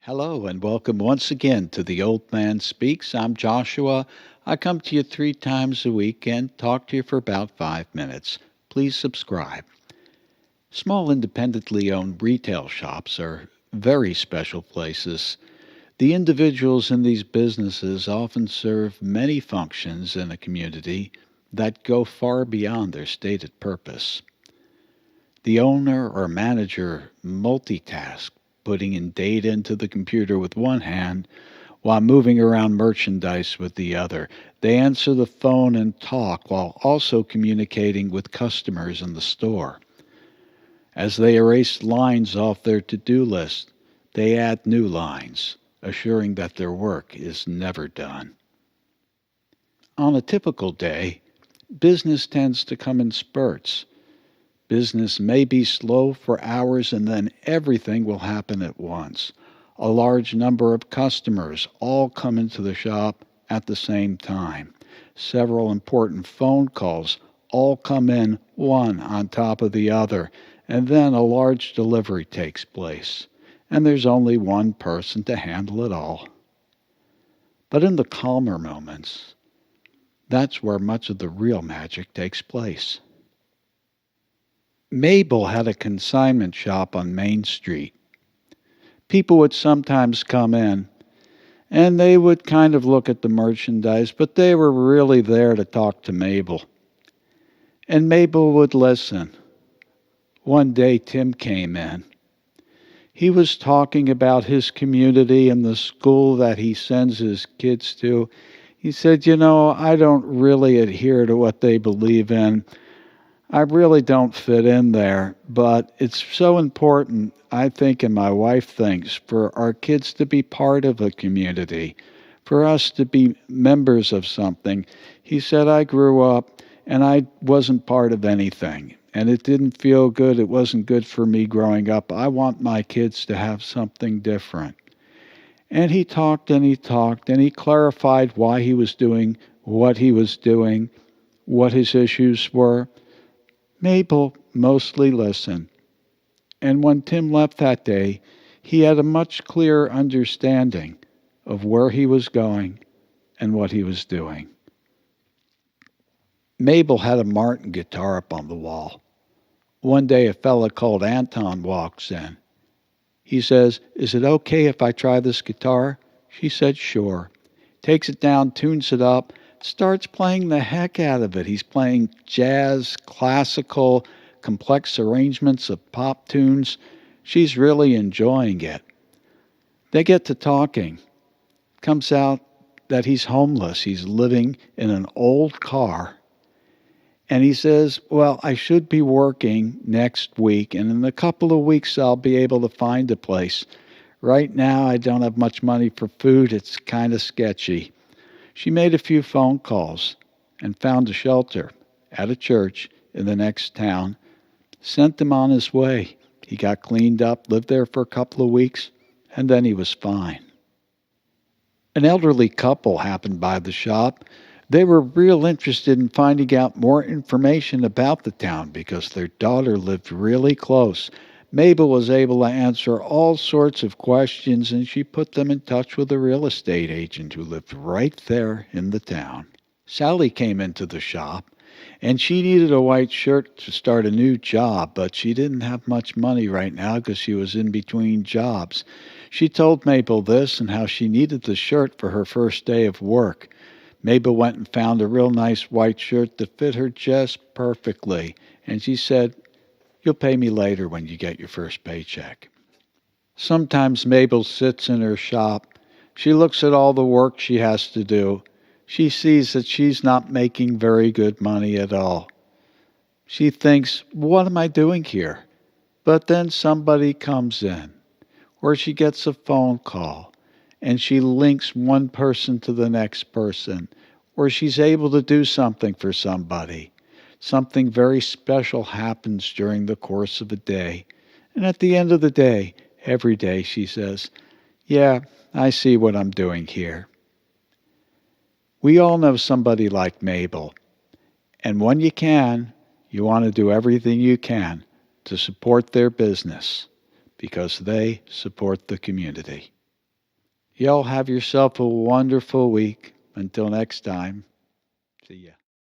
Hello and welcome once again to The Old Man Speaks. I'm Joshua. I come to you 3 times a week and talk to you for about 5 minutes. Please subscribe. Small independently owned retail shops are very special places. The individuals in these businesses often serve many functions in a community that go far beyond their stated purpose. The owner or manager multitask, putting in data into the computer with one hand while moving around merchandise with the other. They answer the phone and talk while also communicating with customers in the store. As they erase lines off their to-do list, they add new lines, assuring that their work is never done. On a typical day, business tends to come in spurts. Business may be slow for hours and then everything will happen at once. A large number of customers all come into the shop at the same time. Several important phone calls all come in one on top of the other, and then a large delivery takes place. And there's only one person to handle it all. But in the calmer moments, that's where much of the real magic takes place. Mabel had a consignment shop on Main Street. People would sometimes come in and they would kind of look at the merchandise, but they were really there to talk to Mabel. And Mabel would listen. One day Tim came in. He was talking about his community and the school that he sends his kids to. He said, I don't really adhere to what they believe in. I really don't fit in there, but it's so important, I think, and my wife thinks, for our kids to be part of a community, for us to be members of something. He said, I grew up and I wasn't part of anything, and it didn't feel good. It wasn't good for me growing up. I want my kids to have something different. And he talked and he talked and he clarified why he was doing what he was doing, what his issues were. Mabel mostly listened, and when Tim left that day, he had a much clearer understanding of where he was going and what he was doing. Mabel had a Martin guitar up on the wall. One day a fella called Anton walks in. He says, "Is it okay if I try this guitar?" She said, "Sure." Takes it down, tunes it up, starts playing the heck out of it. He's playing jazz, classical, complex arrangements of pop tunes. She's really enjoying it. They get to talking. Comes out that he's homeless. He's living in an old car. And he says, well, I should be working next week, and in a couple of weeks I'll be able to find a place. Right now I don't have much money for food. It's kind of sketchy. She made a few phone calls and found a shelter at a church in the next town, sent him on his way. He got cleaned up, lived there for a couple of weeks, and then he was fine. An elderly couple happened by the shop. They were real interested in finding out more information about the town because their daughter lived really close. Mabel was able to answer all sorts of questions, and she put them in touch with a real estate agent who lived right there in the town. Sally came into the shop, and she needed a white shirt to start a new job, but she didn't have much money right now because she was in between jobs. She told Mabel this and how she needed the shirt for her first day of work. Mabel went and found a real nice white shirt that fit her just perfectly, and she said, "You'll pay me later when you get your first paycheck." Sometimes Mabel sits in her shop. She looks at all the work she has to do. She sees that she's not making very good money at all. She thinks, what am I doing here? But then somebody comes in, or she gets a phone call, and she links one person to the next person, or she's able to do something for somebody. Something very special happens during the course of a day. And at the end of the day, every day, she says, yeah, I see what I'm doing here. We all know somebody like Mabel. And when you can, you want to do everything you can to support their business because they support the community. Y'all have yourself a wonderful week. Until next time, see ya.